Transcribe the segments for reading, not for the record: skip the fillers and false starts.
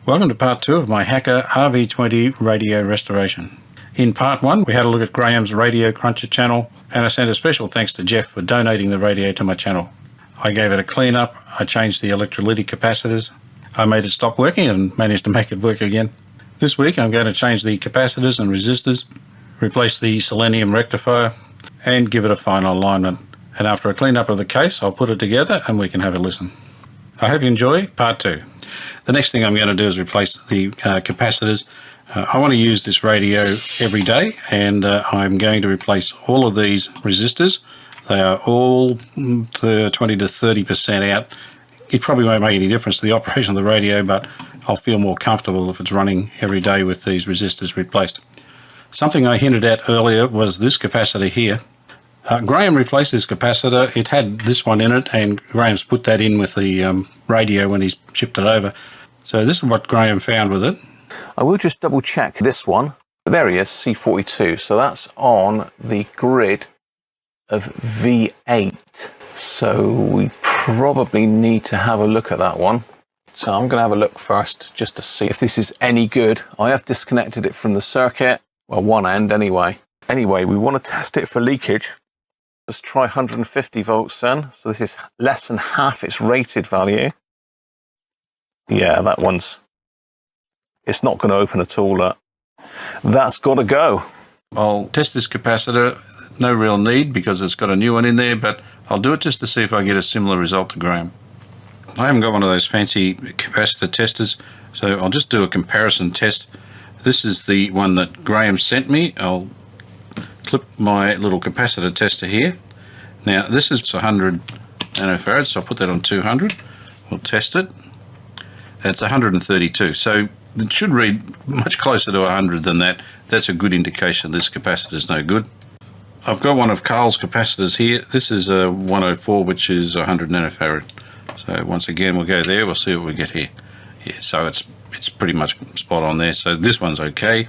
Welcome to part 2 of my Hacker RV20 radio restoration. In part 1 we had a look at Graham's Radio Cruncher channel, and I sent a special thanks to Jeff for donating the radio to my channel. I gave it a clean up, I changed the electrolytic capacitors, I made it stop working and managed to make it work again. This week I'm going to change the capacitors and resistors, replace the selenium rectifier and give it a final alignment. And after a clean up of the case I'll put it together and we can have a listen. I hope you enjoy part 2. The next thing I'm going to do is replace the capacitors. I want to use this radio every day, and I'm going to replace all of these resistors. They are all 20 to 30% out. It probably won't make any difference to the operation of the radio, but I'll feel more comfortable if it's running every day with these resistors replaced. Something I hinted at earlier was this capacitor here. Graham replaced this capacitor. It had this one in it, and Graham's put that in with the radio when he's shipped it over. So this is what Graham found with it. I will just double check this one. There he is, C42. So that's on the grid of V8. So we probably need to have a look at that one. So I'm going to have a look first just to see if this is any good. I have disconnected it from the circuit. Well, one end anyway. Anyway, we want to test it for leakage. Let's try 150 volts then. So this is less than half its rated value. Yeah, that one's... It's not going to open at all. That's got to go. I'll test this capacitor. No real need because it's got a new one in there, but I'll do it just to see if I get a similar result to Graham. I haven't got one of those fancy capacitor testers, so I'll just do a comparison test. This is the one that Graham sent me. I'll clip my little capacitor tester here. Now this is 100 nanofarads, so I'll put that on 200. We'll test it. That's 132, so it should read much closer to 100 than that. That's a good indication this capacitor is no good. I've got one of Carl's capacitors here. This is a 104, which is 100 nanofarad. So once again we'll go there, we'll see what we get here. Yeah, so it's pretty much spot on there, so this one's okay.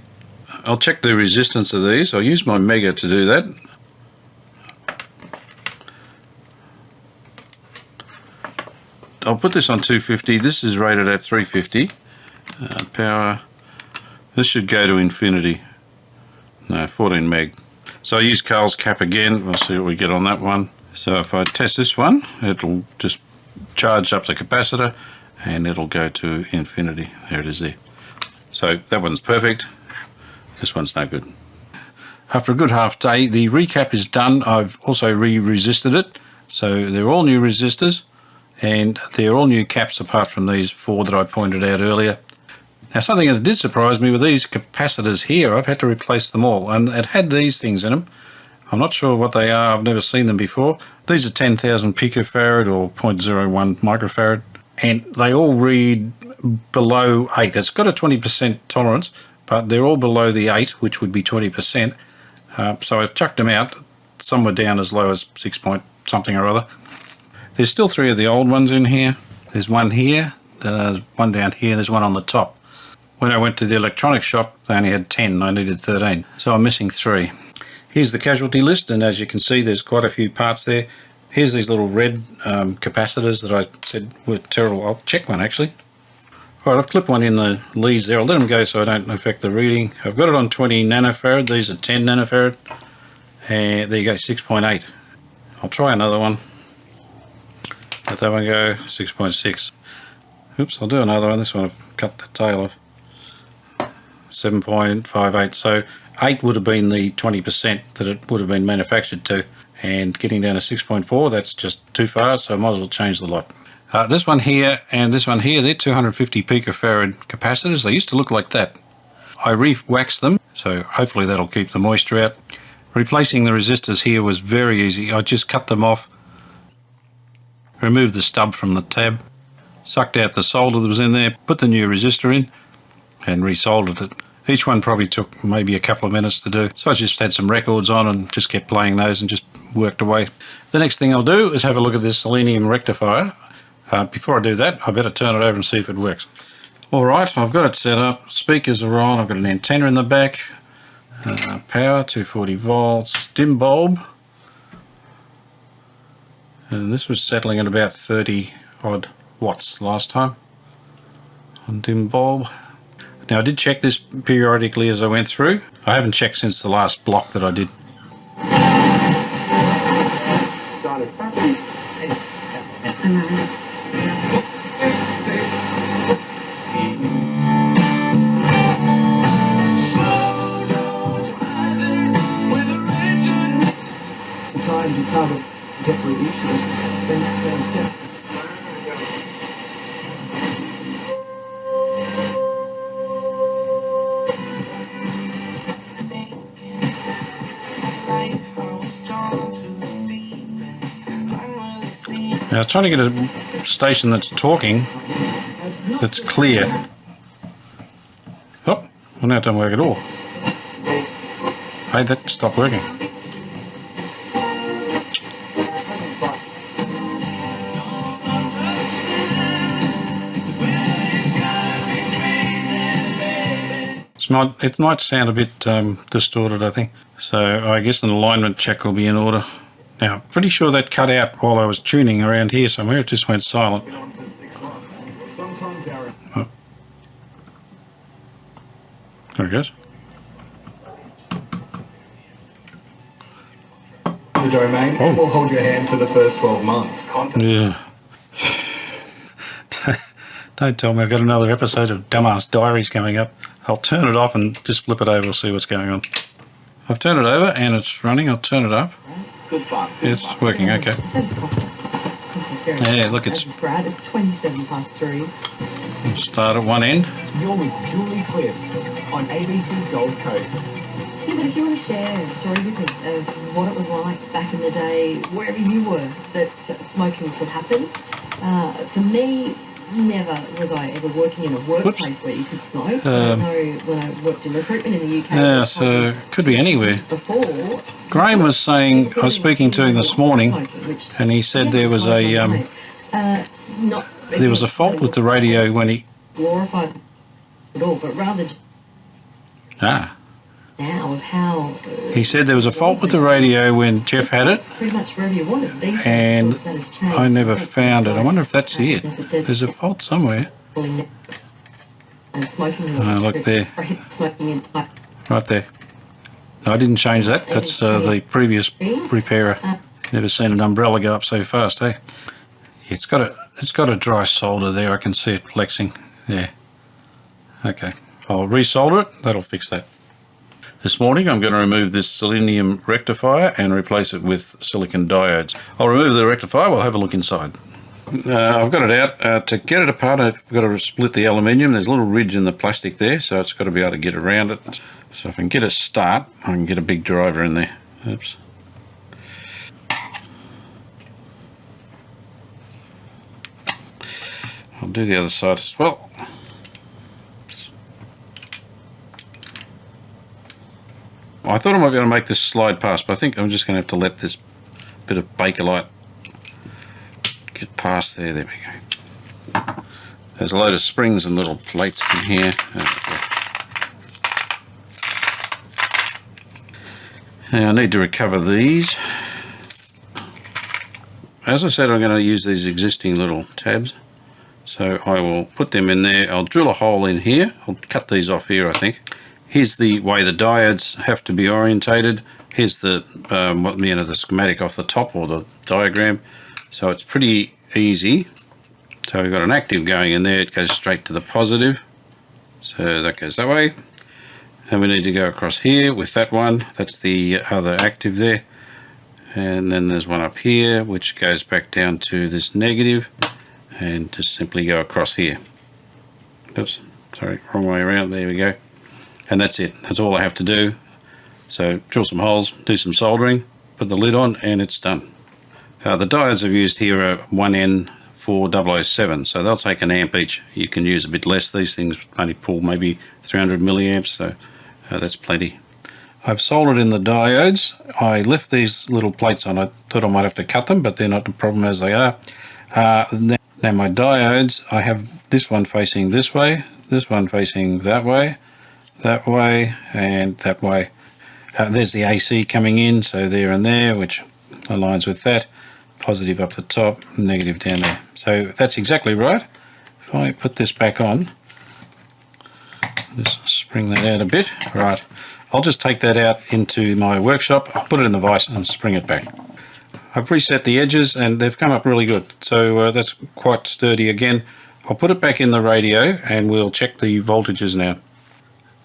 I'll check the resistance of these. I'll use my Mega to do that. I'll put this on 250. This is rated at 350 power. This should go to infinity. No, 14 meg. So I use Carl's cap again. We'll see what we get on that one. So if I test this one, it'll just charge up the capacitor and it'll go to infinity. There it is there. So that one's perfect. This one's no good. After a good half day, the recap is done. I've also re-resisted it. So they're all new resistors and they're all new caps apart from these 4 that I pointed out earlier. Now something that did surprise me with these capacitors here, I've had to replace them all, and it had these things in them. I'm not sure what they are, I've never seen them before. These are 10,000 picofarad or 0.01 microfarad, and they all read below 8. It's got a 20% tolerance, but they're all below the 8, which would be 20%. So I've chucked them out. Some were down as low as 6 point something or other. There's still 3 of the old ones in here. There's one here, there's one down here, there's one on the top. When I went to the electronics shop, they only had 10, I needed 13. So I'm missing 3. Here's the casualty list, and as you can see, there's quite a few parts there. Here's these little red capacitors that I said were terrible. I'll check one actually. Alright, I've clipped one in the leads there. I'll let them go so I don't affect the reading. I've got it on 20 nanofarad. These are 10 nanofarad. And there you go, 6.8. I'll try another one. Let that one go, 6.6. Oops, I'll do another one. This one I've cut the tail off. 7.58. So 8 would have been the 20% that it would have been manufactured to. And getting down to 6.4, that's just too far, so I might as well change the lot. This one here and this one here, they're 250 picofarad capacitors. They used to look like that. I re-waxed them, so hopefully that'll keep the moisture out. Replacing the resistors here was very easy. I just cut them off, removed the stub from the tab, sucked out the solder that was in there, put the new resistor in, and resoldered it. Each one probably took maybe a couple of minutes to do. So I just had some records on and just kept playing those and just worked away. The next thing I'll do is have a look at this selenium rectifier. Before I do that, I better turn it over and see if it works. Alright, I've got it set up. Speakers are on. I've got an antenna in the back. Power, 240 volts. Dim bulb. And this was settling at about 30 odd watts last time. on dim bulb. Now I did check this periodically as I went through. I haven't checked since the last block that I did. Times you cover different issues, then step. Now I was trying to get a station that's talking, that's clear. Oh, well now it don't work at all. Hey, that stopped working. It might sound a bit distorted, I think. So I guess an alignment check will be in order. Now, pretty sure that cut out while I was tuning around here somewhere. It just went silent. Oh. There it goes. The domain will hold your hand for the first 12 months. Yeah. Don't tell me I've got another episode of Dumbass Diaries coming up. I'll turn it off and just flip it over and see what's going on. I've turned it over and it's running. I'll turn it up. It's working, okay. Yeah, look, it's... Brad, it's 27 past 3. We'll start at one end. You're with Julie Clips on ABC Gold Coast. Yeah, but if you want to share a story with us of what it was like back in the day, wherever you were, that smoking could happen, for me, never was I ever working in a workplace where you could smoke. I know when I worked in recruitment in the UK. Yeah, so it could be anywhere. Before, Graham was saying, I was speaking to him this morning, and he said there was a fault with the radio when he... glorified at all, but rather now of how... He said there was a fault with the radio when Jeff had it, pretty much wherever you want it. These and days, that has changed. I never found it. I wonder if that's it. There's a fault somewhere. And smoking look there. Smoking in Right there. No, I didn't change that. That's the previous repairer. Never seen an umbrella go up so fast, eh? Yeah, it's got a dry solder there. I can see it flexing. Yeah. Okay. I'll resolder it. That'll fix that. This morning I'm going to remove this selenium rectifier and replace it with silicon diodes. I'll remove the rectifier. We'll have a look inside. I've got it out. To get it apart, I've got to split the aluminium. There's a little ridge in the plastic there, so it's got to be able to get around it. So if I can get a start, I can get a big driver in there. Oops. I'll do the other side as well. I thought I might be able to make this slide past, but I think I'm just going to have to let this bit of Bakelite get past there. There we go. There's a load of springs and little plates in here. Now I need to recover these. As I said, I'm going to use these existing little tabs. So I will put them in there. I'll drill a hole in here. I'll cut these off here, I think. Here's the way the diodes have to be orientated. Here's the the schematic off the top, or the diagram. So it's pretty easy. So we've got an active going in there. It goes straight to the positive. So that goes that way. And we need to go across here with that one. That's the other active there. And then there's one up here which goes back down to this negative, and just simply go across here. Oops, sorry, wrong way around. There we go. And that's it. That's all I have to do. So drill some holes, do some soldering, put the lid on, and it's done. The diodes I've used here are 1N4007, so they'll take an amp each. You can use a bit less. These things only pull maybe 300 milliamps, so that's plenty. I've soldered in the diodes. I left these little plates on. I thought I might have to cut them, but they're not a problem as they are. Now my diodes, I have this one facing this way, this one facing that way, and that way. There's the AC coming in, so there and there, which aligns with that. Positive up the top, negative down there. So that's exactly right. If I put this back on, Just spring that out a bit. Right, I'll just take that out into my workshop. I'll put it in the vise and spring it back. I've reset the edges and they've come up really good. So that's quite sturdy again. I'll put it back in the radio and we'll check the voltages now.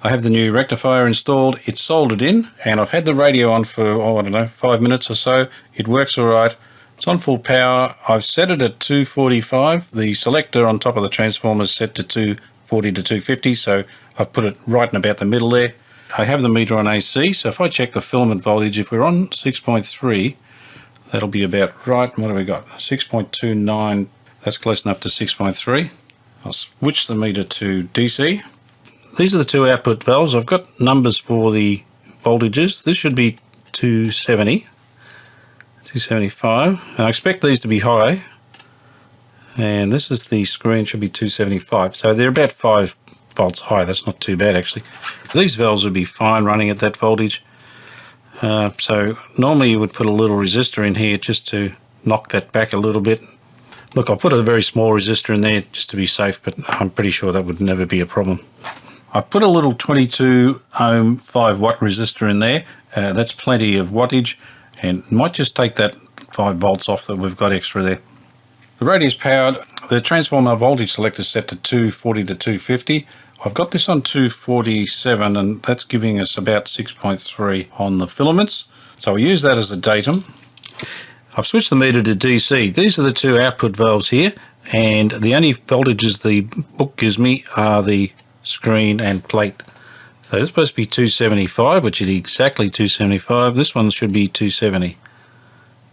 I have the new rectifier installed, it's soldered in, and I've had the radio on for, oh, I don't know, 5 minutes or so. It works all right. It's on full power. I've set it at 245. The selector on top of the transformer is set to 240 to 250, so I've put it right in about the middle there. I have the meter on AC, so if I check the filament voltage, if we're on 6.3, that'll be about right. What have we got? 6.29, that's close enough to 6.3. I'll switch the meter to DC. These are the two output valves. I've got numbers for the voltages. This should be 270, 275, and I expect these to be high. And this is the screen, should be 275. So they're about 5 volts high. That's not too bad actually. These valves would be fine running at that voltage. So normally you would put a little resistor in here just to knock that back a little bit. Look, I'll put a very small resistor in there just to be safe, but I'm pretty sure that would never be a problem. I've put a little 22 ohm 5 watt resistor in there. That's plenty of wattage and might just take that 5 volts off that we've got extra there. The radio's powered. The transformer voltage selector is set to 240 to 250. I've got this on 247 and that's giving us about 6.3 on the filaments. So I'll use that as a datum. I've switched the meter to DC. These are the two output valves here, and the only voltages the book gives me are the screen and plate. So it's supposed to be 275, which is exactly 275. This one should be 270.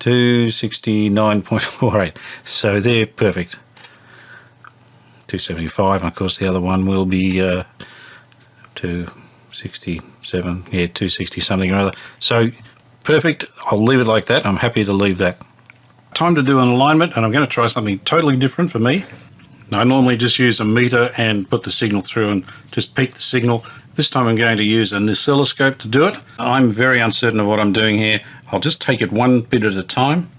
269.48. So they're perfect. 275, and of course the other one will be 267. Yeah, 260 something or other. So perfect. I'll leave it like that. I'm happy to leave that. Time to do an alignment, and I'm going to try something totally different for me. I normally just use a meter and put the signal through and just peak the signal. This time I'm going to use an oscilloscope to do it. I'm very uncertain of what I'm doing here. I'll just take it one bit at a time.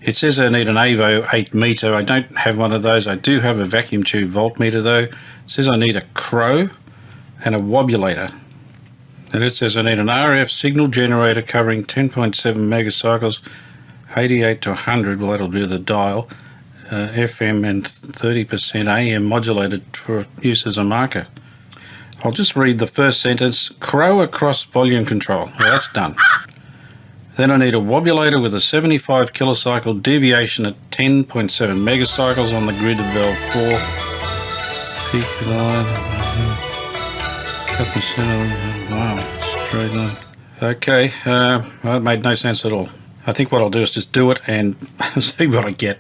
It says I need an AVO 8 meter. I don't have one of those. I do have a vacuum tube voltmeter though. It says I need a crow and a wobulator. And it says I need an RF signal generator covering 10.7 megacycles, 88 to 100, well that'll do the dial, FM and 30% AM modulated for use as a marker. I'll just read the first sentence, crow across volume control. Well, that's done. Then I need a wobulator with a 75 kilocycle deviation at 10.7 megacycles on the grid of valve 4. Peak line. Cut the center. Wow, straight line. Okay, that made no sense at all. I think what I'll do is just do it and see what I get.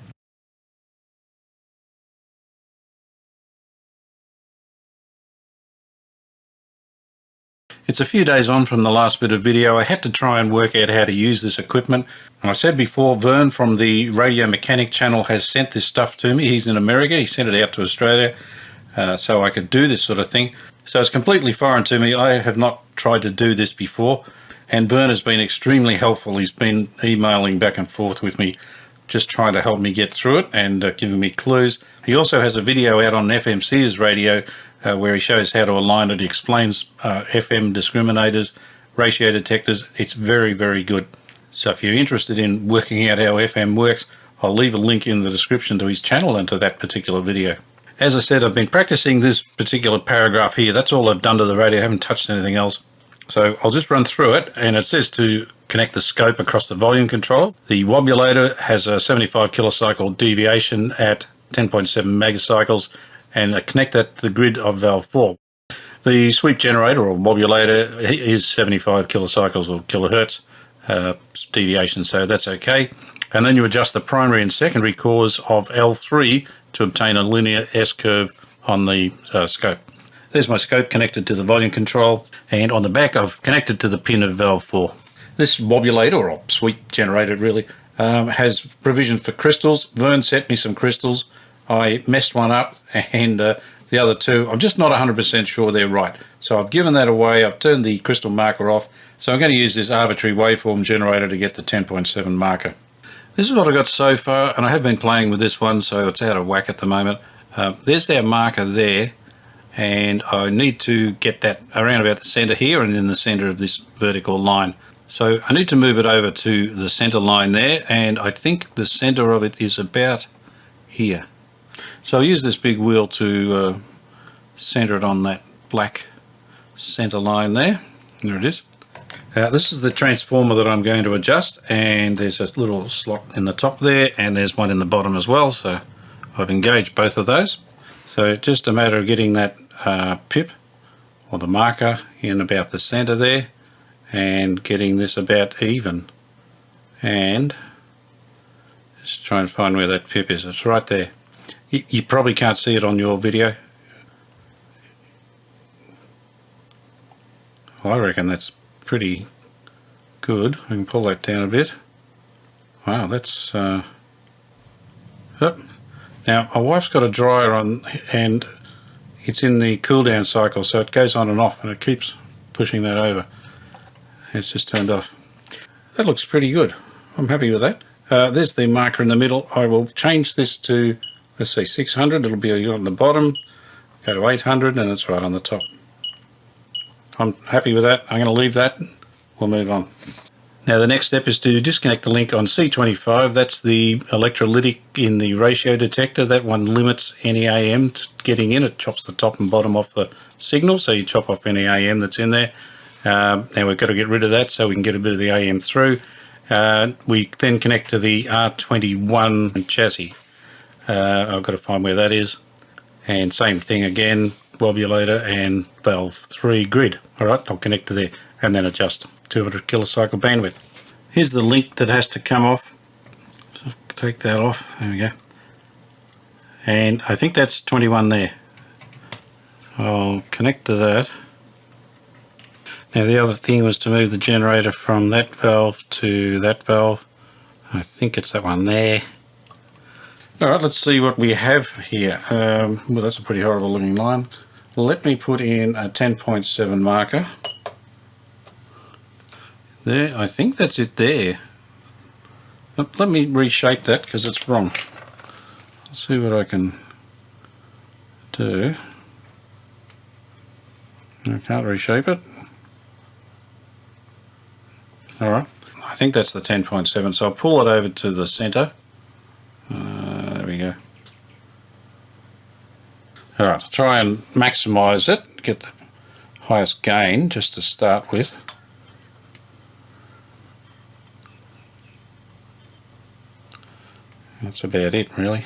It's a few days on from the last bit of video. I had to try and work out how to use this equipment. I said before, Vern from the Radio Mechanic channel has sent this stuff to me. He's in America. He sent it out to Australia so I could do this sort of thing. So it's completely foreign to me. I have not tried to do this before. And Vern has been extremely helpful. He's been emailing back and forth with me, just trying to help me get through it and giving me clues. He also has a video out on FMC's radio where he shows how to align it. He explains FM discriminators, ratio detectors. It's very, very good. So if you're interested in working out how FM works, I'll leave a link in the description to his channel and to that particular video. As I said, I've been practicing this particular paragraph here. That's all I've done to the radio. I haven't touched anything else. So I'll just run through it, and it says to connect the scope across the volume control. The wobulator has a 75 kilocycle deviation at 10.7 megacycles, and connect that to the grid of valve 4. The sweep generator or wobulator is 75 kilocycles or kilohertz deviation, so that's okay. And then you adjust the primary and secondary cores of L3 to obtain a linear S-curve on the scope. There's my scope connected to the volume control, and on the back I've connected to the pin of valve 4. This wobulator, or sweep generator really, has provision for crystals. Vern sent me some crystals. I messed one up, and the other two, I'm just not 100% sure they're right. So I've given that away. I've turned the crystal marker off. So I'm going to use this arbitrary waveform generator to get the 10.7 marker. This is what I got so far, and I have been playing with this one, so it's out of whack at the moment. There's our marker there. and I need to get that around about the center here and in the center of this vertical line. So I need to move it over to the center line there, and I think the center of it is about here. So I'll use this big wheel to center it on that black center line there. There it is. This is the transformer that I'm going to adjust, and there's a little slot in the top there, and there's one in the bottom as well, so I've engaged both of those. So just a matter of getting that pip or the marker in about the center there and getting this about even, and just try and find where that pip is. It's right there. You probably can't see it on your video. I reckon that's pretty good. I can pull that down a bit. Wow, that's oh. Now my wife's got a dryer on, and it's in the cool down cycle, so it goes on and off, and it keeps pushing that over. It's just turned off. That looks pretty good. I'm happy with that. There's the marker in the middle. I will change this to, let's see, 600. It'll be on the bottom. Go to 800, and it's right on the top. I'm happy with that. I'm going to leave that. We'll move on. Now the next step is to disconnect the link on C25. That's the electrolytic in the ratio detector. That one limits any AM getting in. It chops the top and bottom off the signal, so you chop off any AM that's in there. Now we've got to get rid of that so we can get a bit of the AM through. We then connect to the R21 chassis. I've got to find where that is. And same thing again, globulator and valve 3 grid. Alright, I'll connect to there and then adjust 200 kilocycle bandwidth. Here's the link that has to come off. So take that off, there we go. And I think that's 21 there. I'll connect to that. Now the other thing was to move the generator from that valve to that valve. I think it's that one there. Alright, let's see what we have here. Well, that's a pretty horrible looking line. Let me put in a 10.7 marker. There, I think that's it there. Let me reshape that because it's wrong. Let's see what I can do. I can't reshape it. Alright, I think that's the 10.7, so I'll pull it over to the center. There we go. Alright, I'll try and maximise it, get the highest gain just to start with. That's about it, really.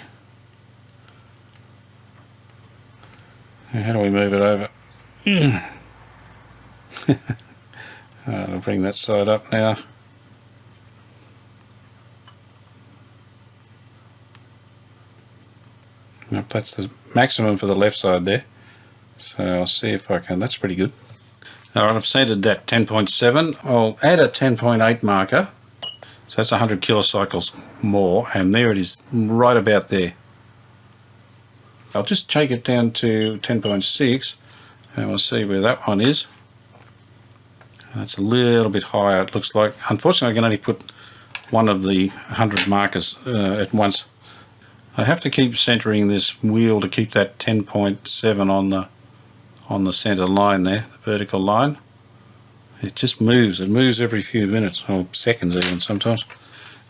Now, how do we move it over? I'll bring that side up now. Nope, that's the maximum for the left side there. So I'll see if I can. That's pretty good. Alright, I've centered that 10.7. I'll add a 10.8 marker. So that's 100 kilocycles more, and there it is, right about there. I'll just take it down to 10.6, and we'll see where that one is. That's a little bit higher, it looks like. Unfortunately, I can only put one of the 100 markers at once. I have to keep centering this wheel to keep that 10.7 on the center line there, the vertical line. It just moves. It moves every few minutes, or seconds even sometimes.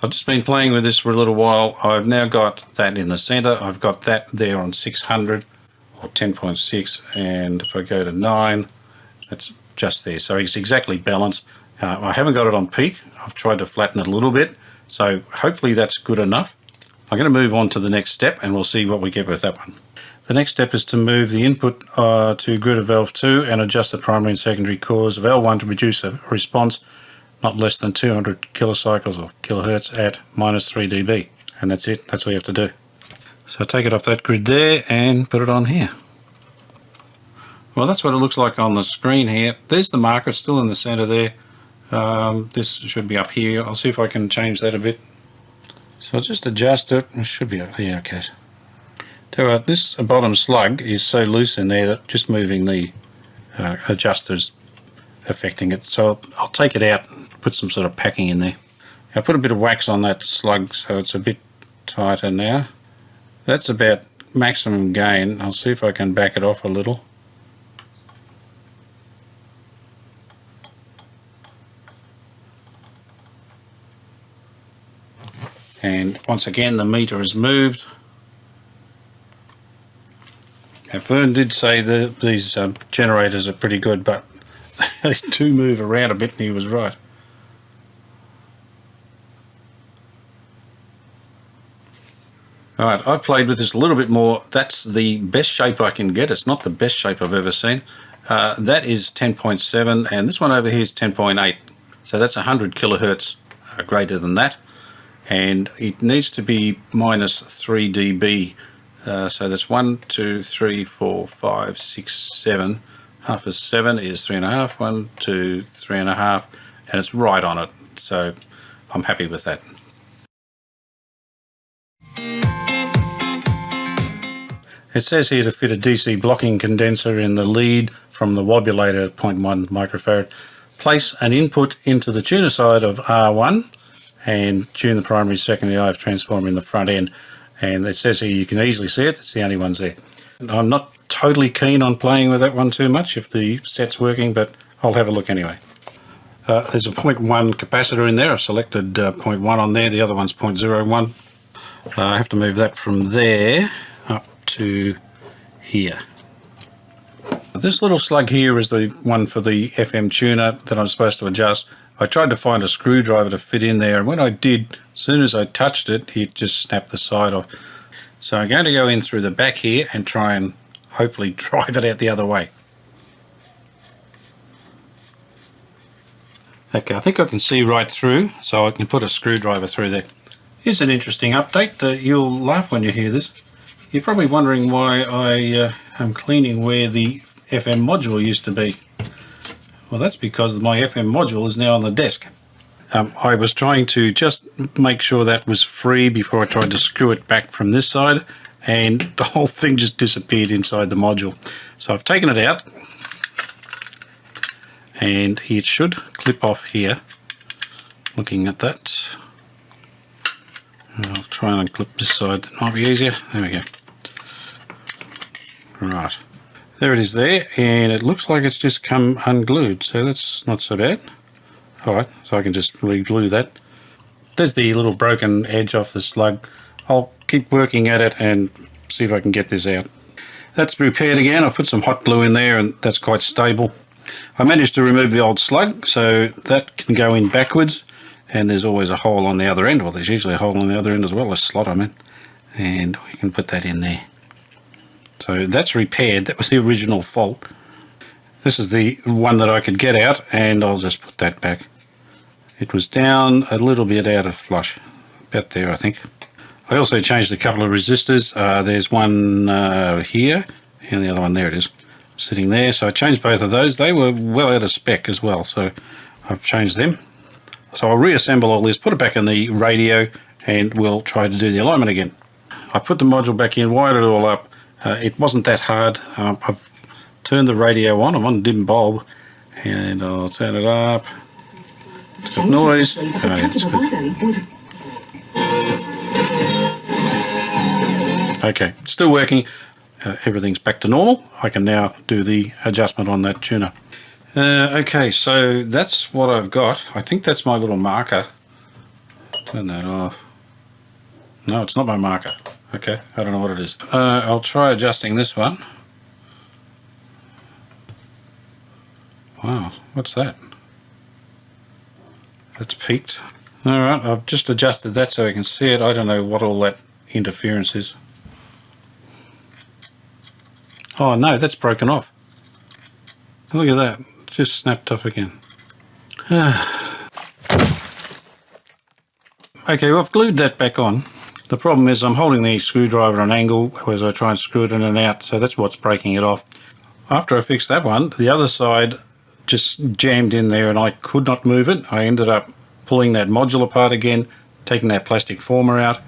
I've just been playing with this for a little while. I've now got that in the center. I've got that there on 600 or 10.6, and if I go to 9, that's just there. So it's exactly balanced. I haven't got it on peak. I've tried to flatten it a little bit, so hopefully that's good enough. I'm going to move on to the next step, and we'll see what we get with that one. The next step is to move the input to grid of valve 2 and adjust the primary and secondary cores of L1 to produce a response not less than 200 kilocycles or kilohertz at minus 3 dB. And that's it. That's all you have to do. So take it off that grid there and put it on here. Well, that's what it looks like on the screen here. There's the marker still in the center there. This should be up here. I'll see if I can change that a bit. So I'll just adjust it. It should be up here, okay. So this bottom slug is so loose in there that just moving the adjuster's affecting it. So I'll take it out and put some sort of packing in there. I put a bit of wax on that slug so it's a bit tighter now. That's about maximum gain. I'll see if I can back it off a little. Once again, the meter is moved. Now, Vern did say that these generators are pretty good, but they do move around a bit, and he was right. Alright, I've played with this a little bit more. That's the best shape I can get. It's not the best shape I've ever seen. That is 10.7, and this one over here is 10.8. So that's 100 kilohertz greater than that. And it needs to be minus 3 dB. So that's 1, 2, 3, 4, 5, 6, 7. Half of 7 is 3.5. 1, 2, 3.5. And it's right on it. So I'm happy with that. It says here to fit a DC blocking condenser in the lead from the wobulator at 0.1 microfarad. Place an input into the tuner side of R1 and tune the primary secondary RF transformer in the front end. And it says here you can easily see it, it's the only ones there. I'm not totally keen on playing with that one too much if the set's working, but I'll have a look anyway. There's a 0.1 capacitor in there. I've selected 0.1 on there, the other one's 0.01. I have to move that from there up to here. This little slug here is the one for the FM tuner that I'm supposed to adjust. I tried to find a screwdriver to fit in there, and when I did, as soon as I touched it, it just snapped the side off. So I'm going to go in through the back here and try and hopefully drive it out the other way. Okay, I think I can see right through, so I can put a screwdriver through there. Here's an interesting update. You'll laugh when you hear this. You're probably wondering why I am cleaning where the FM module used to be. Well, that's because my FM module is now on the desk. I was trying to just make sure that was free before I tried to screw it back from this side, and the whole thing just disappeared inside the module. So I've taken it out, and it should clip off here. Looking at that. I'll try and unclip this side, that might be easier. There we go. Right. There it is there, and it looks like it's just come unglued, so that's not so bad. Alright, so I can just re-glue that. There's the little broken edge off the slug. I'll keep working at it and see if I can get this out. That's repaired again. I've put some hot glue in there, and that's quite stable. I managed to remove the old slug, so that can go in backwards. And there's always a hole on the other end. Well, there's usually a hole on the other end as well, a slot I mean. And we can put that in there. So that's repaired. That was the original fault. This is the one that I could get out, and I'll just put that back. It was down a little bit out of flush. About there, I think. I also changed a couple of resistors. There's one here, and the other one there it is, sitting there. So I changed both of those. They were well out of spec as well, so I've changed them. So I'll reassemble all this, put it back in the radio, and we'll try to do the alignment again. I put the module back in, wired it all up. It wasn't that hard. I've turned the radio on. I'm on dim bulb, and I'll turn it up. It's got noise. It's good. Okay, still working. Everything's back to normal. I can now do the adjustment on that tuner. Okay, so that's what I've got. I think that's my little marker. Turn that off. No, it's not my marker. Okay, I don't know what it is. I'll try adjusting this one. Wow, what's that? That's peaked. Alright, I've just adjusted that so I can see it. I don't know what all that interference is. Oh no, that's broken off. Look at that. Just snapped off again. Okay, well, I've glued that back on. The problem is I'm holding the screwdriver at an angle as I try and screw it in and out, so that's what's breaking it off. After I fixed that one, the other side just jammed in there and I could not move it. I ended up pulling that module apart again, taking that plastic former out,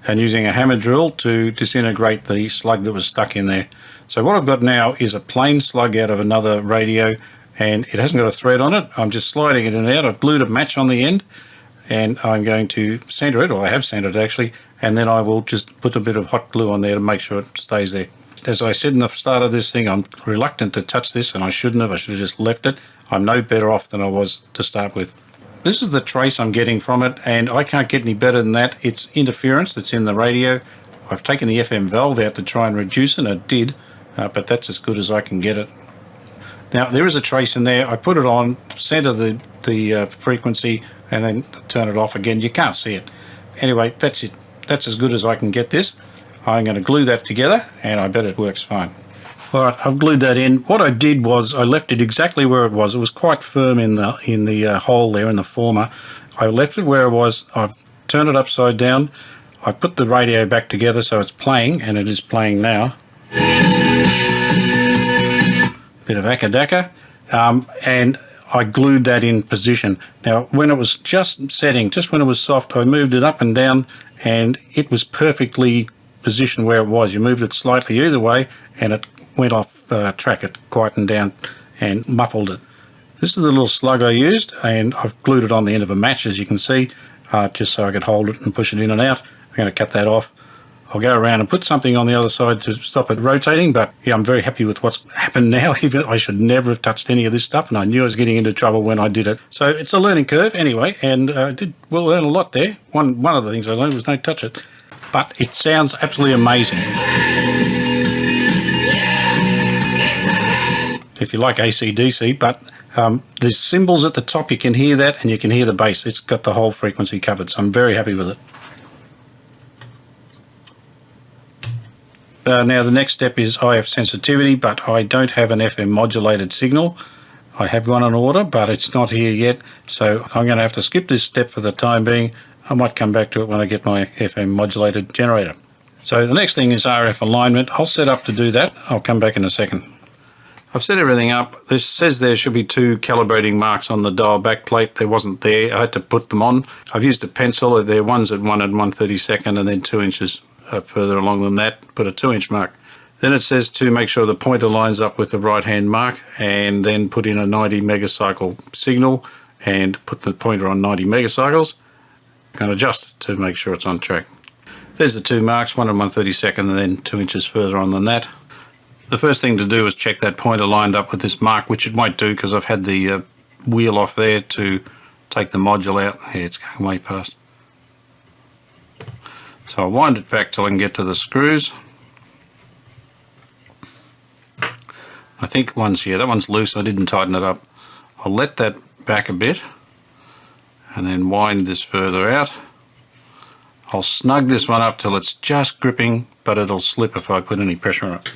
and using a hammer drill to disintegrate the slug that was stuck in there. So what I've got now is a plain slug out of another radio, and it hasn't got a thread on it. I'm just sliding it in and out. I've glued a match on the end, and I'm going to center it, or I have centered it actually, and then I will just put a bit of hot glue on there to make sure it stays there. As I said in the start of this thing, I'm reluctant to touch this, and I shouldn't have. I should have just left it. I'm no better off than I was to start with. this is the trace I'm getting from it, and I can't get any better than that. It's interference that's in the radio. I've taken the FM valve out to try and reduce it, and it did, but that's as good as I can get it. Now, there is a trace in there. I put it on, center the frequency, and then turn it off again. You can't see it. Anyway, that's it. That's as good as I can get this. I'm going to glue that together, and I bet it works fine. All right, I've glued that in. What I did was I left it exactly where it was. It was quite firm in the hole there in the former. I left it where it was. I've turned it upside down. I've put the radio back together so it's playing, and it is playing now. Bit of akadaka, and I glued that in position. Now, when it was just setting, just when it was soft, I moved it up and down, and it was perfectly positioned where it was. You moved it slightly either way, and it went off track. It quietened down and muffled it. This is the little slug I used, and I've glued it on the end of a match, as you can see, just so I could hold it and push it in and out. I'm going to cut that off. I'll go around and put something on the other side to stop it rotating, but yeah, I'm very happy with what's happened now. Even I should never have touched any of this stuff, and I knew I was getting into trouble when I did it. So it's a learning curve anyway, and I did well learn a lot there. One of the things I learned was don't touch it, but it sounds absolutely amazing. If you like AC/DC, but there's cymbals at the top, you can hear that, and you can hear the bass. It's got the whole frequency covered, so I'm very happy with it. Now the next step is I have sensitivity, but I don't have an FM modulated signal. I have one on order, but it's not here yet, so I'm going to have to skip this step for the time being. I might come back to it when I get my FM modulated generator. So the next thing is RF alignment. I'll set up to do that. I'll come back in a second. I've set everything up. This says there should be 2 calibrating marks on the dial back plate. There wasn't there. I had to put them on. I've used a pencil. There one's at 1 and 1/32 and then 2 inches further along than that. Put a 2-inch mark. Then it says to make sure the pointer lines up with the right hand mark, and then put in a 90 megacycle signal and put the pointer on 90 megacycles and adjust it to make sure it's on track. There's the 2 marks, 1 and 1/32 and then 2 inches further on than that. The first thing to do is check that pointer lined up with this mark, which it won't do because I've had the wheel off there to take the module out. Yeah, it's going way past. So I'll wind it back till I can get to the screws. I think that one's loose. I didn't tighten it up. I'll let that back a bit and then wind this further out. I'll snug this one up till it's just gripping, but it'll slip if I put any pressure on it.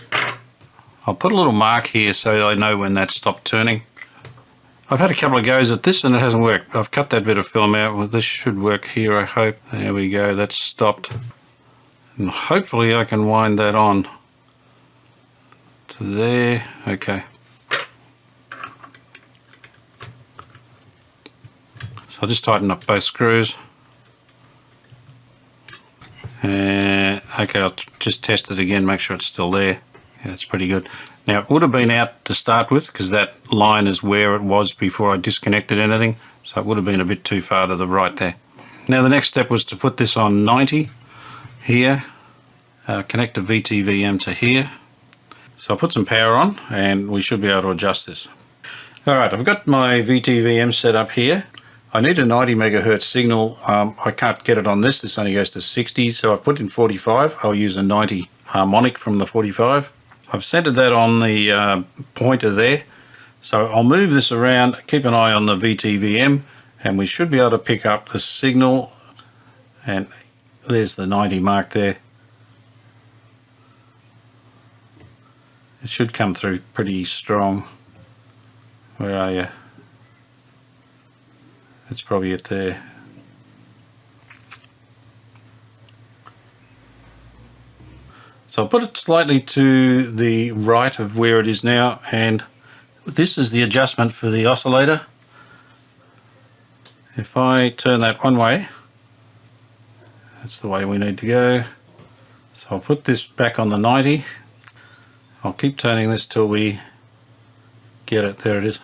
I'll put a little mark here so I know when that's stopped turning. I've had a couple of goes at this and it hasn't worked. I've cut that bit of film out. Well, this should work here, I hope. There we go, that's stopped. And hopefully I can wind that on to there. Okay. So I'll just tighten up both screws. And okay, I'll just test it again, make sure it's still there. Yeah, it's pretty good. Now, it would have been out to start with because that line is where it was before I disconnected anything, so it would have been a bit too far to the right there. Now, the next step was to put this on 90 here, connect the VTVM to here. So I'll put some power on and we should be able to adjust this. Alright, I've got my VTVM set up here. I need a 90 megahertz signal. I can't get it on this. This only goes to 60, so I've put in 45. I'll use a 90 harmonic from the 45. I've centered that on the pointer there. So I'll move this around, keep an eye on the VTVM, and we should be able to pick up the signal. And there's the 90 mark there. It should come through pretty strong. Where are you? It's probably it there. So I'll put it slightly to the right of where it is now, and this is the adjustment for the oscillator. If I turn that one way, that's the way we need to go. So I'll put this back on the 90. I'll keep turning this till we get it. There it is.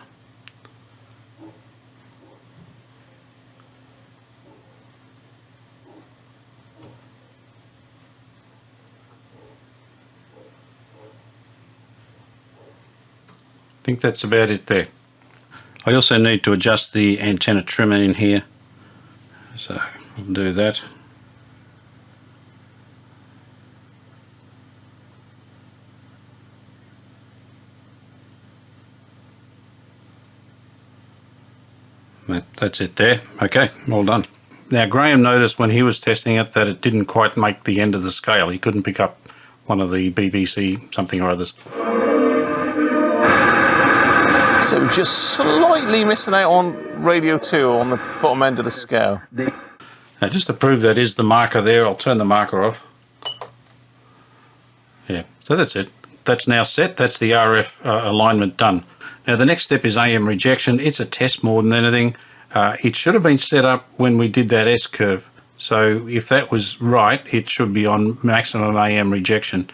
I think that's about it there. I also need to adjust the antenna trimmer in here, so I'll do that. That's it there. Okay, well done. Now Graham noticed when he was testing it that it didn't quite make the end of the scale. He couldn't pick up one of the BBC something or others. So just slightly missing out on radio 2 on the bottom end of the scale. Now just to prove that is the marker there, I'll turn the marker off. Yeah, so that's it. That's now set. That's the RF alignment done. Now the next step is AM rejection. It's a test more than anything. It should have been set up when we did that S-curve. So if that was right, it should be on maximum AM rejection.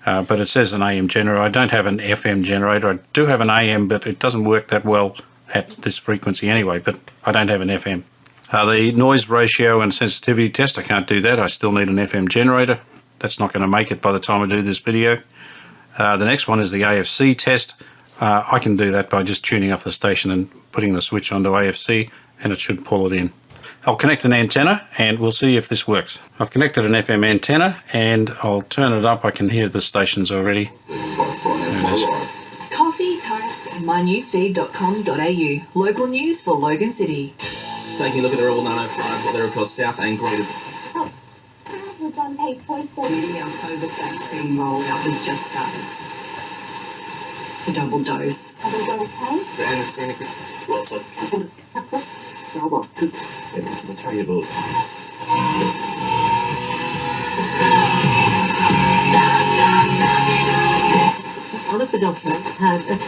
But it says an AM generator. I don't have an FM generator. I do have an AM, but it doesn't work that well at this frequency anyway, but I don't have an FM. The noise ratio and sensitivity test, I can't do that. I still need an FM generator. That's not going to make it by the time I do this video. The next one is the AFC test. I can do that by just tuning off the station and putting the switch onto AFC, and it should pull it in. I'll connect an antenna and we'll see if this works. I've connected an FM antenna and I'll turn it up. I can hear the stations already. There it is. Coffee, toast, and mynewsfeed.com.au. Local news for Logan City. Taking a look at the Rebel 905, they're across South and Greater. We're on page 44. The COVID vaccine rollout has just started. The double dose. Are we okay? The anesthetic. Well, terrible. One of the documents had a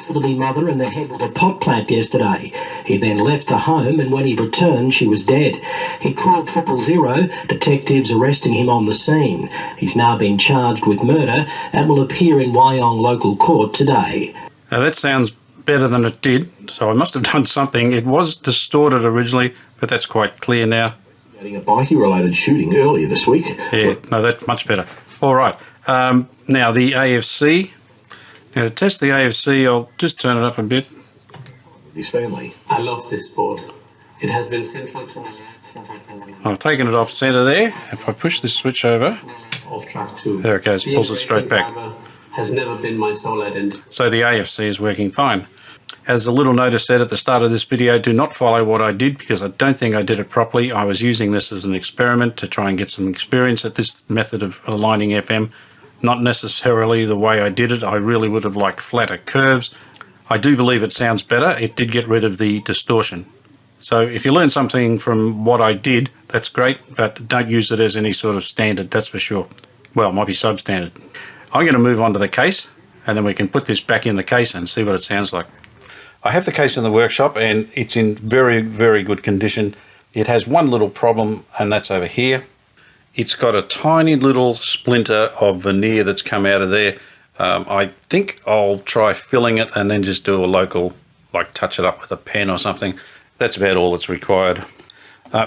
elderly mother in the head with a pot plant yesterday. He then left the home, and when he returned, she was dead. He called 000, detectives arresting him on the scene. He's now been charged with murder and will appear in Wyong local court today. Now that sounds better than it did, so I must have done something. It was distorted originally, but that's quite clear now. A bikie-related shooting earlier this week. Yeah, no, that's much better. All right, now the AFC. Now to test the AFC, I'll just turn it up a bit. His family. I love this sport. It has been central to my life. I've taken it off centre there. If I push this switch over, Off track too. there it goes, pulls it straight back. Has never been my sole identity. So the AFC is working fine. As the little notice said at the start of this video, do not follow what I did because I don't think I did it properly. I was using this as an experiment to try and get some experience at this method of aligning FM. Not necessarily the way I did it. I really would have liked flatter curves. I do believe it sounds better. It did get rid of the distortion. So if you learn something from what I did, that's great, but don't use it as any sort of standard, that's for sure. Well, it might be substandard. I'm going to move on to the case, and then we can put this back in the case and see what it sounds like. I have the case in the workshop, and it's in very, very good condition. It has one little problem, and that's over here. It's got a tiny little splinter of veneer that's come out of there. I think I'll try filling it and then just do a local, like touch it up with a pen or something. That's about all that's required.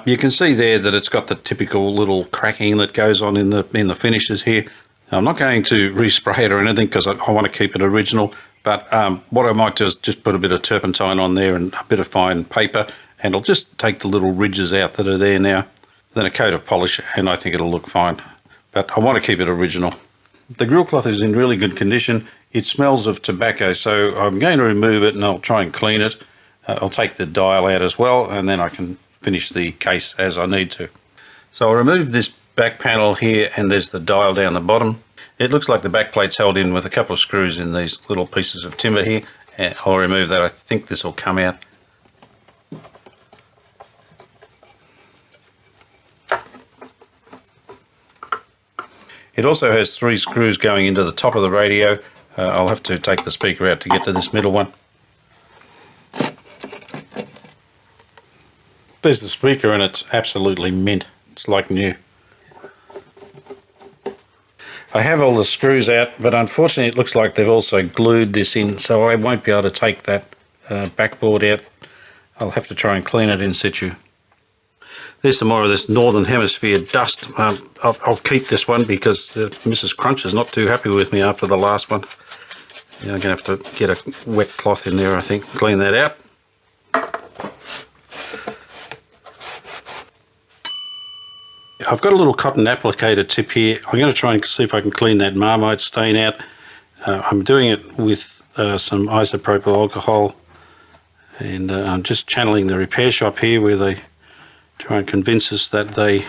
You can see there that it's got the typical little cracking that goes on in the finishes here. I'm not going to respray it or anything because I want to keep it original, but what I might do is just put a bit of turpentine on there and a bit of fine paper, and I'll just take the little ridges out that are there now, then a coat of polish, and I think it'll look fine. But I want to keep it original. The grill cloth is in really good condition. It smells of tobacco, so I'm going to remove it and I'll try and clean it. I'll take the dial out as well, and then I can finish the case as I need to. So I'll remove this back panel here, and there's the dial down the bottom. It looks like the back plate's held in with a couple of screws in these little pieces of timber here. And I'll remove that. I think this will come out. It also has 3 screws going into the top of the radio. I'll have to take the speaker out to get to this middle one. There's the speaker, and it's absolutely mint. It's like new. I have all the screws out, but unfortunately it looks like they've also glued this in, so I won't be able to take that backboard out. I'll have to try and clean it in situ. There's some more of this Northern Hemisphere dust. I'll keep this one because Mrs. Crunch is not too happy with me after the last one. Yeah, I'm going to have to get a wet cloth in there, I think, clean that out. I've got a little cotton applicator tip here. I'm going to try and see if I can clean that Marmite stain out. I'm doing it with some isopropyl alcohol, and I'm just channeling the repair shop here where they try and convince us that they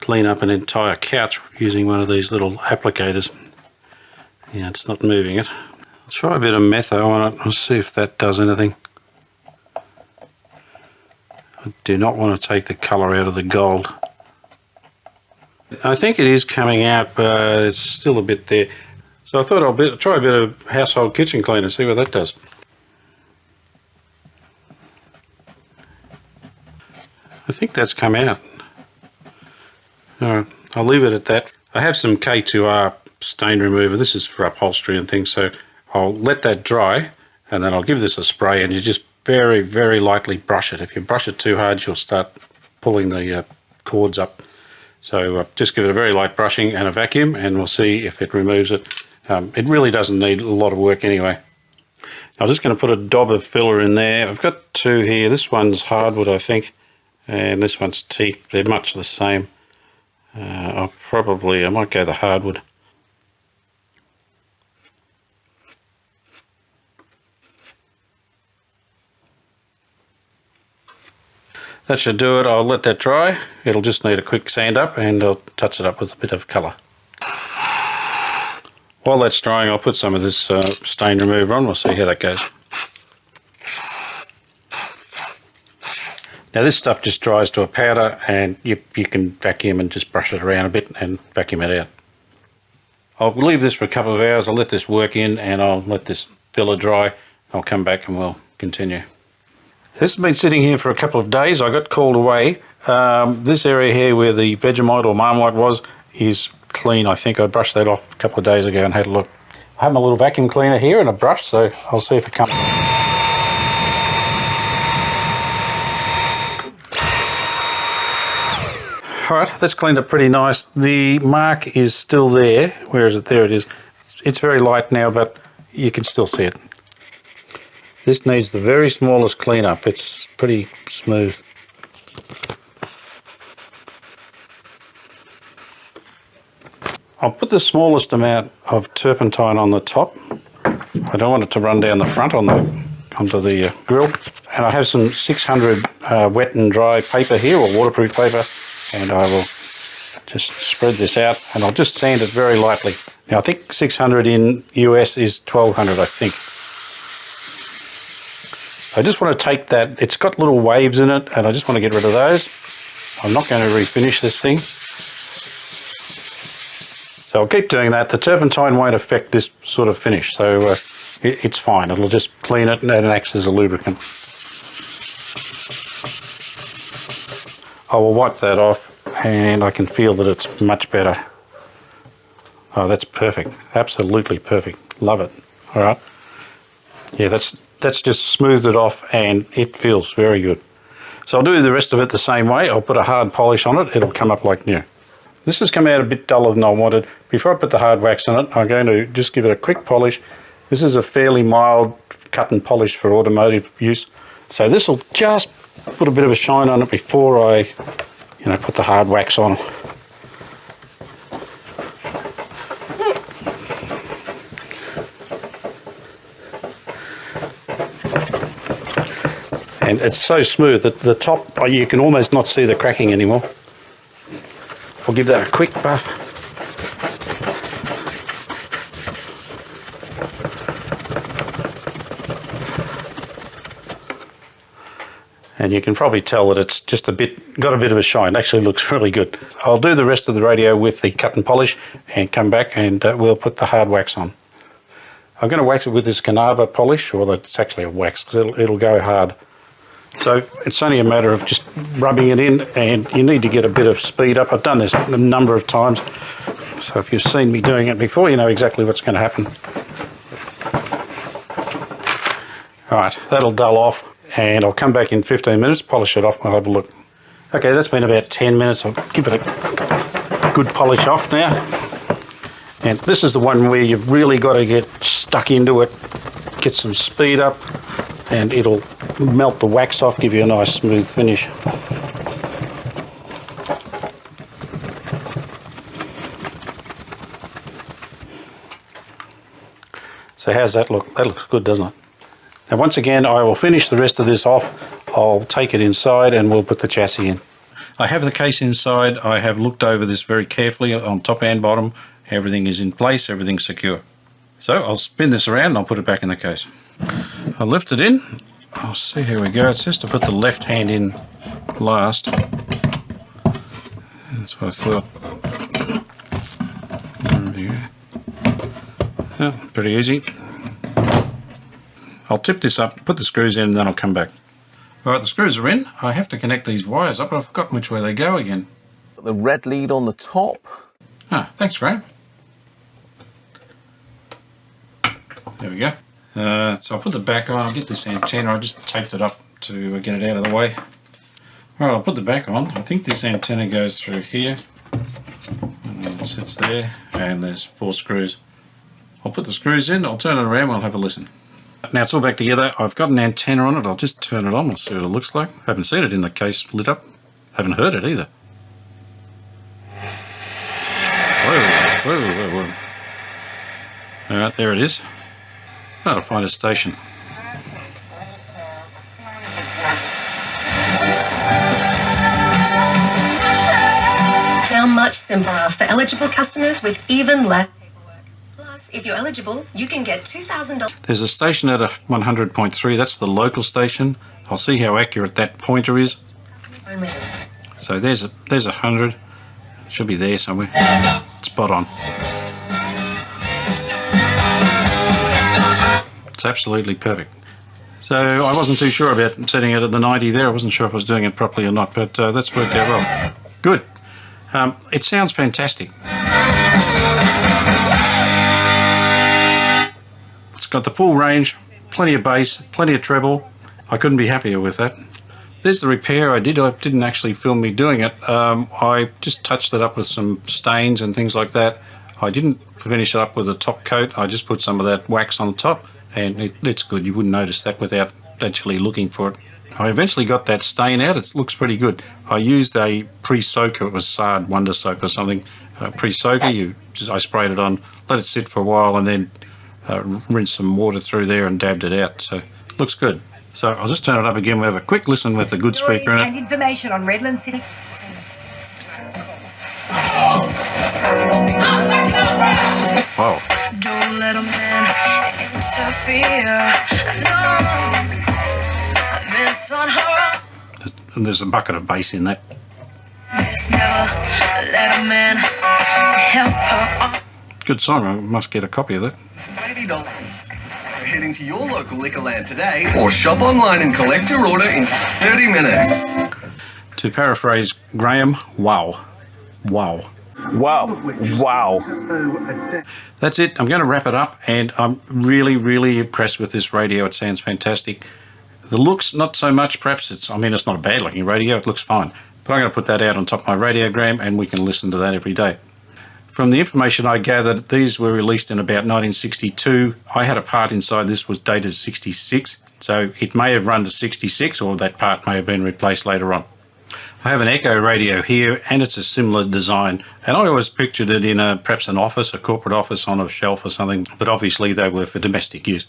clean up an entire couch using one of these little applicators. Yeah, it's not moving it. I'll try a bit of metho on it and see if that does anything. I do not want to take the colour out of the gold. I think it is coming out, but it's still a bit there. So I thought I'll try a bit of household kitchen cleaner, see what that does. I think that's come out. Alright, I'll leave it at that. I have some K2R stain remover. This is for upholstery and things, so I'll let that dry and then I'll give this a spray, and you just very, very lightly brush it. If you brush it too hard, you'll start pulling the cords up. So just give it a very light brushing and a vacuum, and we'll see if it removes it. It really doesn't need a lot of work anyway. I'm just going to put a dab of filler in there. I've got two here. This one's hardwood, I think, and this one's teak. They're much the same. I might go the hardwood. That should do it. I'll let that dry. It'll just need a quick sand up, and I'll touch it up with a bit of colour. While that's drying, I'll put some of this stain remover on. We'll see how that goes. Now this stuff just dries to a powder, and you can vacuum and just brush it around a bit and vacuum it out. I'll leave this for a couple of hours. I'll let this work in, and I'll let this filler dry. I'll come back and we'll continue. This has been sitting here for a couple of days. I got called away. This area here where the Vegemite or Marmite was is clean. I think I brushed that off a couple of days ago and had a look. I have my little vacuum cleaner here and a brush, so I'll see if it comes. Alright, that's cleaned up pretty nice. The mark is still there. Where is it? There it is. It's very light now, but you can still see it. This needs the very smallest cleanup. It's pretty smooth. I'll put the smallest amount of turpentine on the top. I don't want it to run down the front onto the grill. And I have some 600 wet and dry paper here, or waterproof paper, and I will just spread this out, and I'll just sand it very lightly. Now I think 600 in US is 1200, I think. I just want to take that, it's got little waves in it, and I just want to get rid of those. I'm not going to refinish this thing. So I'll keep doing that. The turpentine won't affect this sort of finish, so it's fine. It'll just clean it and it acts as a lubricant. I will wipe that off, and I can feel that it's much better. Oh, that's perfect. Absolutely perfect. Love it. All right. Yeah, that's just smoothed it off, and it feels very good. So I'll do the rest of it the same way. I'll put a hard polish on it. It'll come up like new. This has come out a bit duller than I wanted. Before I put the hard wax on it, I'm going to just give it a quick polish. This is a fairly mild cut and polish for automotive use. So this will just put a bit of a shine on it before I, put the hard wax on. And it's so smooth that the top, you can almost not see the cracking anymore. I'll give that a quick buff. And you can probably tell that it's just got a bit of a shine. It actually looks really good. I'll do the rest of the radio with the cut and polish and come back, and we'll put the hard wax on. I'm going to wax it with this Canava polish, or it's actually a wax, because it'll go hard. So it's only a matter of just rubbing it in, and you need to get a bit of speed up. I've done this a number of times, so if you've seen me doing it before, you know exactly what's going to happen. All right, that'll dull off, and I'll come back in 15 minutes, polish it off, and I'll have a look. Okay, that's been about 10 minutes. I'll give it a good polish off now. And this is the one where you've really got to get stuck into it, get some speed up, and it'll melt the wax off, give you a nice smooth finish. So how's that look? That looks good, doesn't it? Now once again, I will finish the rest of this off. I'll take it inside and we'll put the chassis in. I have the case inside. I have looked over this very carefully on top and bottom. Everything is in place, everything's secure. So I'll spin this around and I'll put it back in the case. I'll lift it in. I'll see, here we go. It says to put the left hand in last. That's what I thought. There we go. Yeah, pretty easy. I'll tip this up, put the screws in, and then I'll come back. Alright, the screws are in. I have to connect these wires up, but I've forgotten which way they go again. The red lead on the top. Ah, thanks, Graham. There we go. So I'll put the back on. I'll get this antenna. I just taped it up to get it out of the way. Alright, I'll put the back on. I think this antenna goes through here. And it sits there, and there's 4 screws. I'll put the screws in, I'll turn it around, we'll have a listen. Now it's all back together. I've got an antenna on it. I'll just turn it on. We'll see what it looks like. Haven't seen it in the case lit up. Haven't heard it either. Whoa, whoa, whoa, whoa. Alright, there it is. I'll find a station. Now much simpler for eligible customers with even less paperwork. Plus, if you're eligible, you can get $2,000. There's a station at a 100.3. That's the local station. I'll see how accurate that pointer is. Only. So there's 100. Should be there somewhere. Spot on. It's absolutely perfect. So I wasn't too sure about setting it at the 90 there. I wasn't sure if I was doing it properly or not, but that's worked out well. Good. It sounds fantastic. It's got the full range, plenty of bass, plenty of treble. I couldn't be happier with that. There's the repair I did. I didn't actually film me doing it. I just touched it up with some stains and things like that. I didn't finish it up with a top coat. I just put some of that wax on the top, and it's good. You wouldn't notice that without actually looking for it. I eventually got that stain out. It looks pretty good. I used a pre-soaker. It was Sard Wonder Soap or something. Pre-soaker. I sprayed it on, let it sit for a while, and then rinsed some water through there and dabbed it out. So it looks good. So I'll just turn it up again. We'll have a quick listen with a good speaker in it. And information on Redland City. Wow. Don't let a man interfere. No. Miss on her. There's a bucket of bass in that. Miss never let a man help her off. Good song. I must get a copy of that. $80. We're heading to your local Liquorland today, or shop online and collect your order in 30 minutes. To paraphrase Graham, wow. Wow. Wow. Wow. That's it. I'm going to wrap it up, and I'm really, really impressed with this radio. It sounds fantastic. The looks, not so much. Perhaps it's not a bad looking radio. It looks fine. But I'm going to put that out on top of my radiogram, and we can listen to that every day. From the information I gathered, these were released in about 1962. I had a part inside this was dated 66, so it may have run to 66, or that part may have been replaced later on. I have an Echo radio here, and it's a similar design, and I always pictured it in perhaps an office, a corporate office on a shelf or something, but obviously they were for domestic use.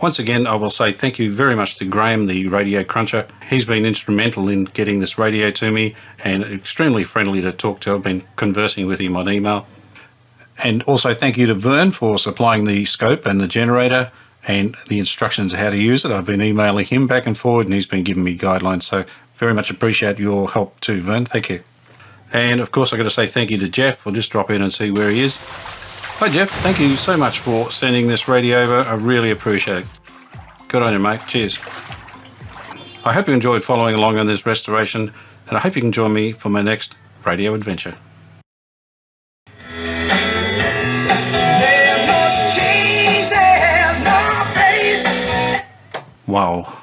Once again, I will say thank you very much to Graham, the Radio Cruncher. He's been instrumental in getting this radio to me, and extremely friendly to talk to. I've been conversing with him on email. And also thank you to Vern for supplying the scope and the generator and the instructions of how to use it. I've been emailing him back and forward, and he's been giving me guidelines, so very much appreciate your help too, Vern. Thank you. And of course I've got to say thank you to Jeff. We'll just drop in and see where he is. Hi Jeff, thank you so much for sending this radio over. I really appreciate it. Good on you, mate. Cheers. I hope you enjoyed following along on this restoration, and I hope you can join me for my next radio adventure. Wow.